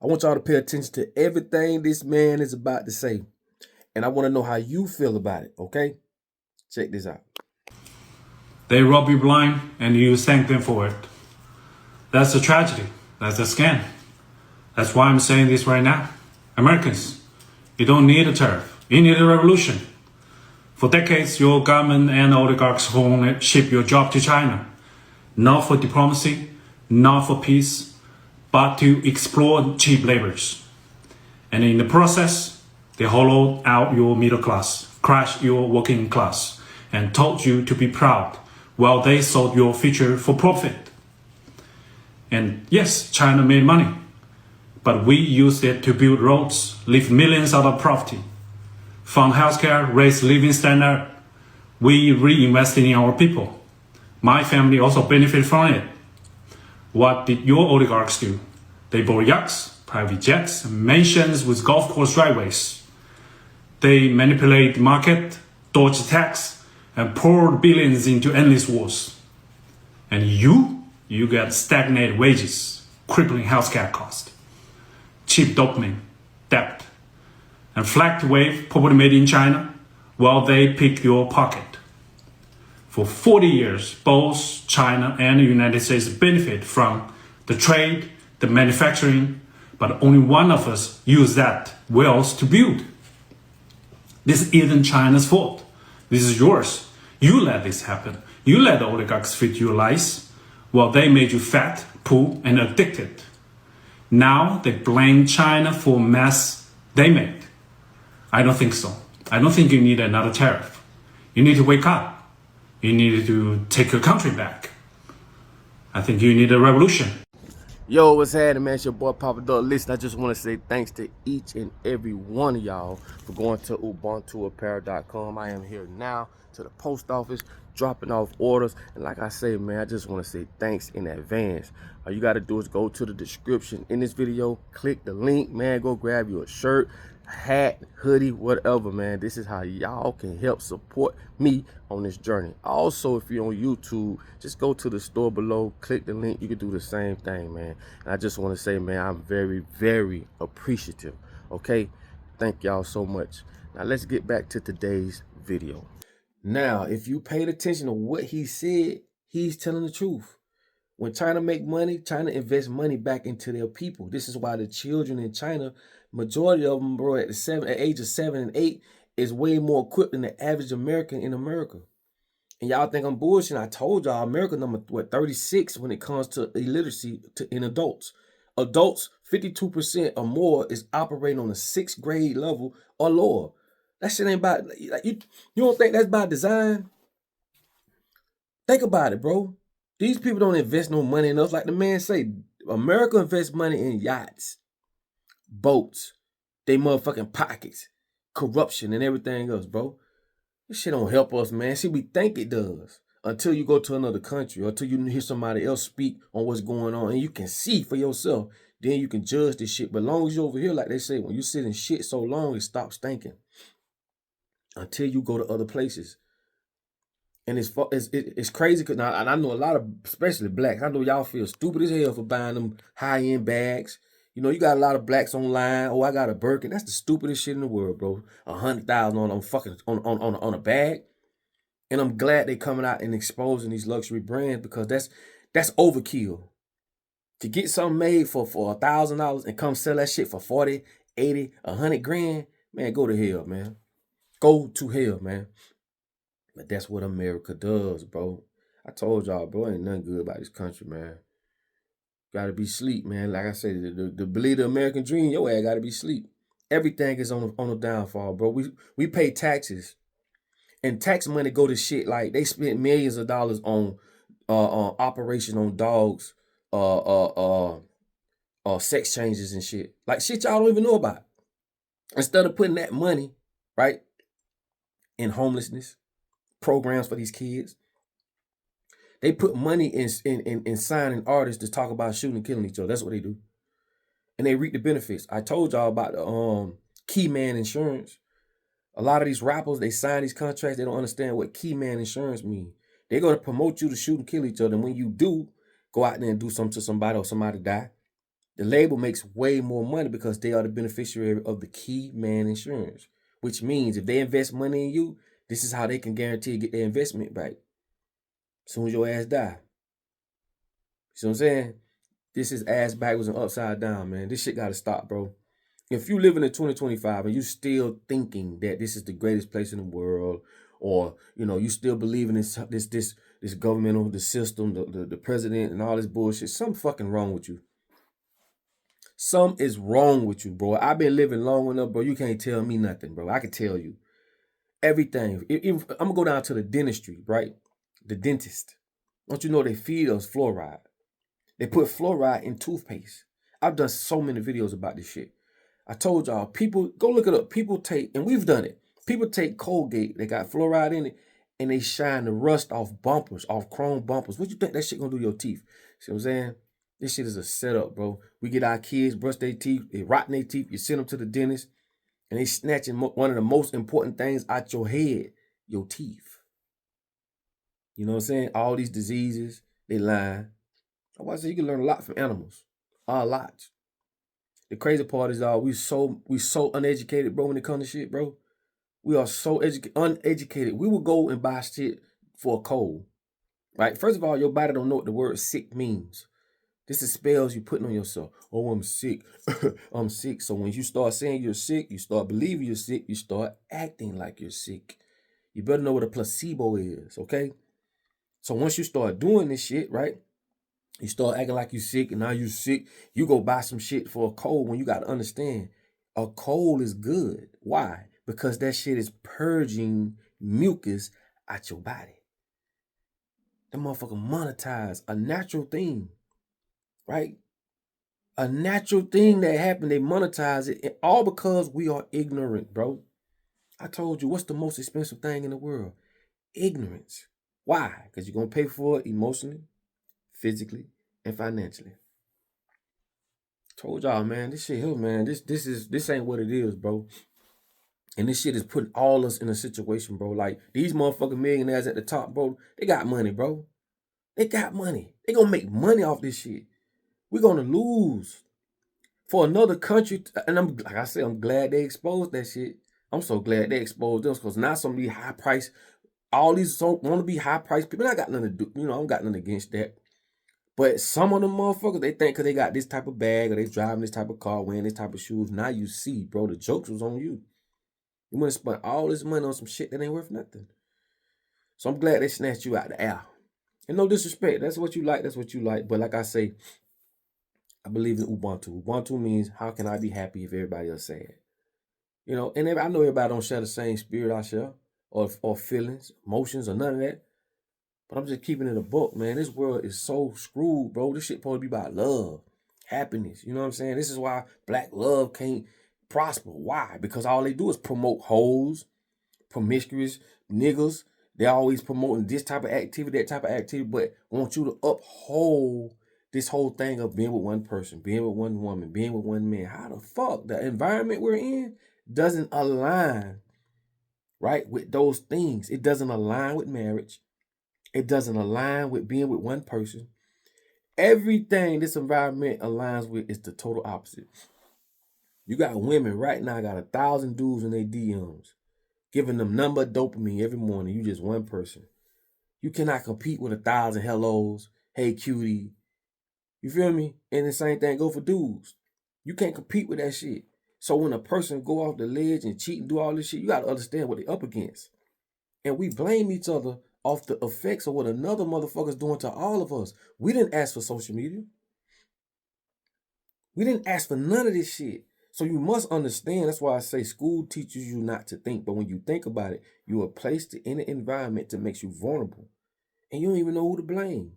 I want y'all to pay attention to everything this man is about to say. And I want to know how you feel about it, okay? Check this out. They rob you blind and you thank them for it. That's a tragedy. That's a scam. That's why I'm saying this right now. Americans, you don't need a tariff. You need a revolution. For decades, your government and oligarchs only ship your job to China. Not for diplomacy, not for peace, but to exploit cheap laborers. And in the process, they hollowed out your middle class, crushed your working class, and taught you to be proud while they sold your future for profit. And yes, China made money, but we used it to build roads, lift millions out of poverty, fund healthcare, raise living standard. We reinvested in our people. My family also benefited from it. What did your oligarchs do? They bought yachts, private jets, mansions with golf course driveways. They manipulate the market, dodged tax, and poured billions into endless wars. And you get stagnant wages, crippling healthcare cost, cheap dopamine, debt, and flagged wave poverty made in China while they pick your pocket. For 40 years, both China and the United States benefit from the trade, the manufacturing, but only one of us use that wealth to build. This isn't China's fault. This is yours. You let this happen. You let the oligarchs fit your lies while they made you fat, poor, and addicted. Now they blame China for mess they made. I don't think so. I don't think you need another tariff. You need to wake up. You need to take your country back. I think you need a revolution. Yo, what's happening, man? It's your boy Papa Dog. Listen, I just want to say thanks to each and every one of y'all for going to Ubuntu Apparel.com. I am here now to the post office, dropping off orders. And like I say, man, I just want to say thanks in advance. All you got to do is go to the description in this video, click the link, man, go grab you a shirt, hat, hoodie, whatever, man. This is how y'all can help support me on this journey. Also, if you're on YouTube, just go to the store below, click the link. You can do the same thing, man. And I just want to say, man, I'm very, very appreciative. Okay, thank y'all so much. Now let's get back to today's video. Now, if you paid attention to what he said, he's telling the truth. When China make money, China invests money back into their people. This is why the children in China, majority of them, bro, at age of 7 and 8, is way more equipped than the average American in America. And y'all think I'm bullshitting. I told y'all America number 36 when it comes to illiteracy in adults. Adults, 52% or more is operating on a 6th grade level or lower. That shit ain't about, like, you don't think that's by design? Think about it, bro. These people don't invest no money in us. Like the man say, America invests money in yachts, boats, they motherfucking pockets, corruption, and everything else, bro. This shit don't help us, man. See, we think it does until you go to another country or until you hear somebody else speak on what's going on and you can see for yourself. Then you can judge this shit. But as long as you're over here, like they say, when you sit in shit so long, it stops thinking until you go to other places. And it's crazy because now, and I know a lot of, especially blacks, I know y'all feel stupid as hell for buying them high-end bags. You know, you got a lot of blacks online. Oh, I got a Birkin. That's the stupidest shit in the world, bro. $100,000 on a bag. And I'm glad they coming out and exposing these luxury brands because that's overkill. To get something made for $1,000 and come sell that shit for 40, 80, 100 grand, man, go to hell, man. Go to hell, man. But that's what America does, bro. I told y'all, bro, ain't nothing good about this country, man. Gotta be sleep, man. Like I said, to believe the American dream, your ass gotta be sleep. Everything is on a downfall, bro. We pay taxes. And tax money go to shit like they spent millions of dollars on operation on dogs, sex changes and shit. Like shit y'all don't even know about. Instead of putting that money, right, in homelessness, programs for these kids, they put money in signing artists to talk about shooting and killing each other. That's what they do. And they reap the benefits. I told y'all about the key man insurance. A lot of these rappers, they sign these contracts, they don't understand what key man insurance means. They're going to promote you to shoot and kill each other. And when you do go out there and do something to somebody or somebody die, The label makes way more money because they are the beneficiary of the key man insurance, which means if they invest money in you, this is how they can guarantee to get their investment back as soon as your ass die. You see what I'm saying? This is ass backwards and upside down, man. This shit gotta stop, bro. If you living in 2025 and you still thinking that this is the greatest place in the world, or you still believe in this governmental, the system, the president and all this bullshit, something fucking wrong with you. Something is wrong with you, bro. I've been living long enough, bro. You can't tell me nothing, bro. I can tell you everything. I'm gonna go down to the dentistry, right? The dentist. Don't you know they feed us fluoride? They put fluoride in toothpaste. I've done so many videos about this shit. I told y'all, people, go look it up. People take, and we've done it. People take Colgate, they got fluoride in it, and they shine the rust off bumpers, off chrome bumpers. What you think that shit gonna do to your teeth? See what I'm saying? This shit is a setup, bro. We get our kids, brush their teeth, they rotten their teeth, you send them to the dentist, and they snatching one of the most important things out your head, your teeth. You know what I'm saying? All these diseases, they lying. That's why I say you can learn a lot from animals. A lot. The crazy part is we so uneducated, bro, when it comes to shit, bro. We are so uneducated. We will go and buy shit for a cold. Right? First of all, your body don't know what the word sick means. This is spells you putting on yourself. Oh, I'm sick. I'm sick. So when you start saying you're sick, you start believing you're sick, you start acting like you're sick. You better know what a placebo is, okay? So once you start doing this shit, right? You start acting like you're sick, and now you're sick. You go buy some shit for a cold when you got to understand a cold is good. Why? Because that shit is purging mucus out your body. That motherfucker monetize a natural thing, right? A natural thing that happened, they monetize it, and all because we are ignorant, bro. I told you, what's the most expensive thing in the world? Ignorance. Why? Because you're going to pay for it emotionally, physically, and financially. Told y'all, man, this shit here, man, this ain't what it is, bro. And this shit is putting all us in a situation, bro. Like, these motherfucking millionaires at the top, bro, they got money, bro. They got money. They gonna make money off this shit. We're gonna lose. For another country, and I'm like I said, I'm glad they exposed that shit. I'm so glad they exposed us, because now some of these high price, all these want to be high price people. I got nothing to do, I don't got nothing against that. But some of them motherfuckers, they think because they got this type of bag, or they driving this type of car, wearing this type of shoes. Now you see, bro, the jokes was on you. You want to spend all this money on some shit that ain't worth nothing. So I'm glad they snatched you out the air. And no disrespect, that's what you like, that's what you like. But like I say, I believe in Ubuntu. Ubuntu means, how can I be happy if everybody else sad? And I know everybody don't share the same spirit I share, or feelings, emotions, or none of that. But I'm just keeping it a book, man. This world is so screwed, bro. This shit supposed to be about love, happiness. You know what I'm saying? This is why black love can't prosper. Why? Because all they do is promote hoes, promiscuous niggas. They're always promoting this type of activity, that type of activity, but want you to uphold this whole thing of being with one person, being with one woman, being with one man. How the fuck? The environment we're in doesn't align, right, with those things. It doesn't align with marriage. It doesn't align with being with one person. Everything this environment aligns with is the total opposite. You got women right now, got 1,000 dudes in their DMs, giving them number dopamine every morning. You just one person. You cannot compete with 1,000 hellos, hey cutie. You feel me? And the same thing go for dudes. You can't compete with that shit. So when a person go off the ledge and cheat and do all this shit, you got to understand what they're up against. And we blame each other off the effects of what another motherfucker's doing to all of us. We didn't ask for social media. We didn't ask for none of this shit. So you must understand, that's why I say school teaches you not to think. But when you think about it, you are placed in an environment that makes you vulnerable. And you don't even know who to blame.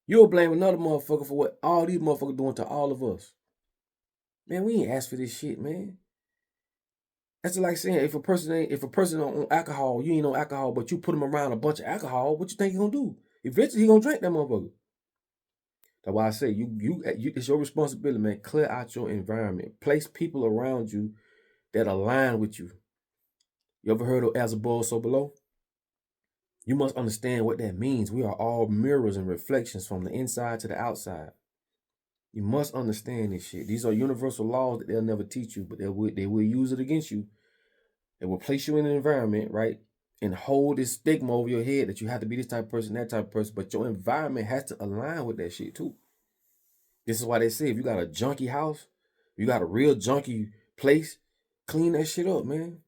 You'll blame another motherfucker for what all these motherfuckers doing to all of us. Man, we ain't asked for this shit, man. That's like saying if a person on alcohol, you ain't on alcohol, but you put him around a bunch of alcohol, what you think he gonna do? Eventually he gonna drink that motherfucker. That's why I say you it's your responsibility, man. Clear out your environment. Place people around you that align with you. You ever heard of as above, so below? You must understand what that means. We are all mirrors and reflections from the inside to the outside. You must understand this shit. These are universal laws that they'll never teach you, but they will use it against you. They will place you in an environment, right? And hold this stigma over your head that you have to be this type of person, that type of person. But your environment has to align with that shit too. This is why they say if you got a junky house, you got a real junky place, clean that shit up, man.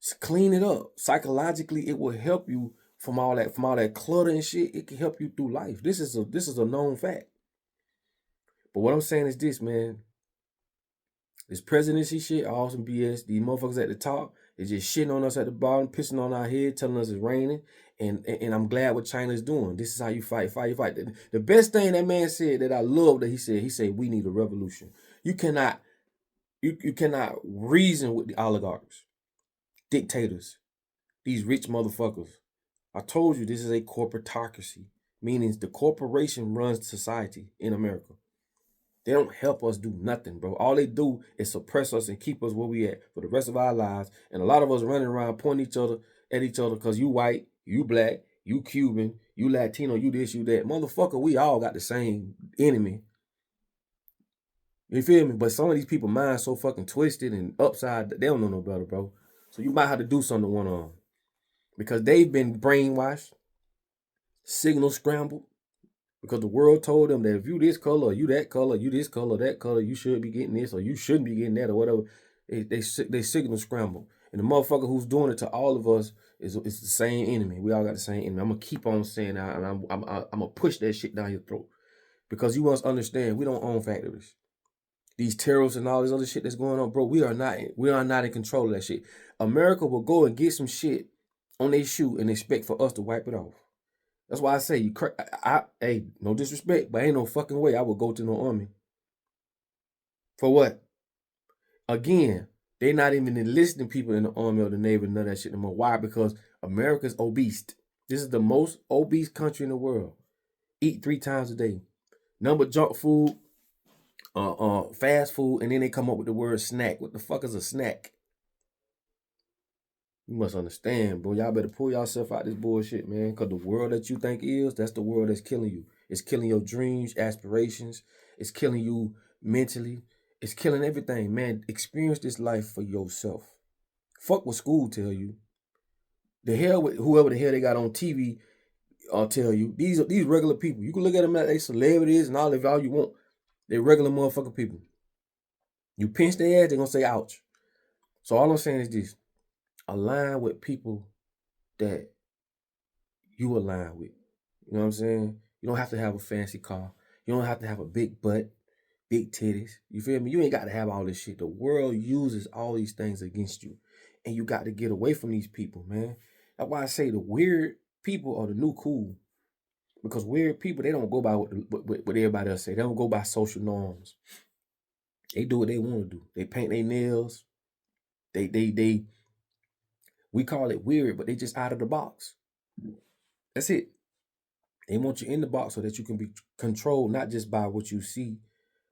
Just clean it up. Psychologically, it will help you from all that clutter and shit. It can help you through life. This is a known fact. But what I'm saying is this, man. This presidency shit, all some BS. These motherfuckers at the top, they just shitting on us at the bottom, pissing on our head, telling us it's raining. And I'm glad what China's doing. This is how you fight. The best thing that man said that I love that he said, we need a revolution. You cannot reason with the oligarchs, dictators, these rich motherfuckers. I told you this is a corporatocracy, meaning the corporation runs society in America. They don't help us do nothing, bro. All they do is suppress us and keep us where we at for the rest of our lives. And a lot of us running around pointing at each other because you white, you black, you Cuban, you Latino, you this, you that. Motherfucker, we all got the same enemy. You feel me? But some of these people mind so fucking twisted and upside, they don't know no better, bro. So you might have to do something to one of them. Because they've been brainwashed, signal scrambled. Because the world told them that if you this color, or you that color, you this color, that color, you should be getting this, or you shouldn't be getting that, or whatever. They signal scramble. And the motherfucker who's doing it to all of us is the same enemy. We all got the same enemy. I'm gonna keep on saying that, and I'm gonna push that shit down your throat. Because you must understand, we don't own factories. These terrorists and all this other shit that's going on, bro, we are not in control of that shit. America will go and get some shit on their shoe and expect for us to wipe it off. That's why I say, hey, no disrespect, but ain't no fucking way I would go to no army. For what? Again, they not even enlisting people in the army or the Navy, none of that shit no more. Why? Because America's obese. This is the most obese country in the world. Eat 3 times a day. Number junk food, fast food, and then they come up with the word snack. What the fuck is a snack? You must understand, bro. Y'all better pull yourself out this bullshit, man. Because the world that you think is, that's the world that's killing you. It's killing your dreams, aspirations. It's killing you mentally. It's killing everything, man. Experience this life for yourself. Fuck what school tell you. The hell with whoever the hell they got on TV tell you. These regular people. You can look at them as they celebrities and all you want. They're regular motherfucking people. You pinch their ass, they're going to say ouch. So all I'm saying is this. Align with people that you align with. You know what I'm saying? You don't have to have a fancy car. You don't have to have a big butt, big titties. You feel me? You ain't got to have all this shit. The world uses all these things against you. And you got to get away from these people, man. That's why I say the weird people are the new cool. Because weird people, they don't go by what everybody else say. They don't go by social norms. They do what they want to do. They paint their nails. We call it weird, but they just out of the box. That's it. They want you in the box so that you can be controlled, not just by what you see,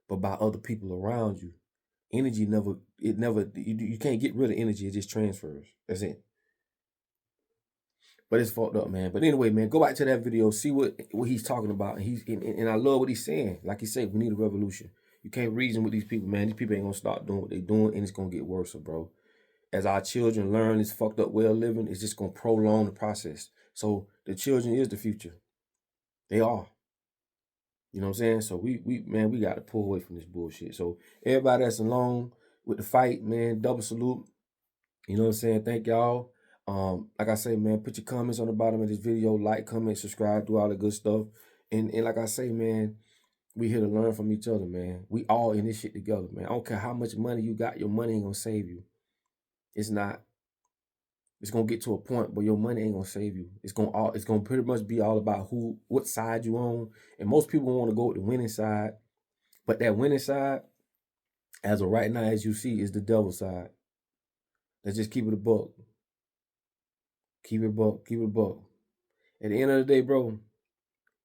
but by other people around you. Energy you can't get rid of energy. It just transfers. That's it. But it's fucked up, man. But anyway, man, go back to that video, see what he's talking about. And I love what he's saying. Like he said, we need a revolution. You can't reason with these people, man. These people ain't gonna start doing what they're doing, and it's gonna get worse, bro. As our children learn this fucked up way of living, it's just gonna prolong the process. So the children is the future. They are. You know what I'm saying? So we got to pull away from this bullshit. So everybody that's along with the fight, man, double salute. You know what I'm saying? Thank y'all. Like I say, man, put your comments on the bottom of this video, like, comment, subscribe, do all the good stuff. And like I say, man, we here to learn from each other, man. We all in this shit together, man. I don't care how much money you got, your money ain't gonna save you. It's not. It's gonna get to a point where your money ain't gonna save you. It's gonna pretty much be all about what side you on. And most people want to go with the winning side, but that winning side, as of right now, as you see, is the devil side. Let's just keep it a buck. Keep it a buck. Keep it a buck. At the end of the day, bro,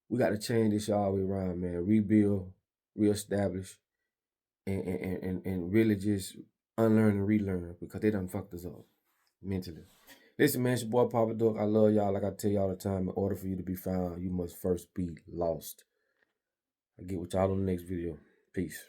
we got to change this all the way around, man. Rebuild, reestablish, and really just unlearn and relearn because they done fucked us up mentally. Listen, man, it's your boy Papa Duck. I love y'all. Like I tell y'all all the time, in order for you to be found, you must first be lost. I'll get with y'all on the next video. Peace.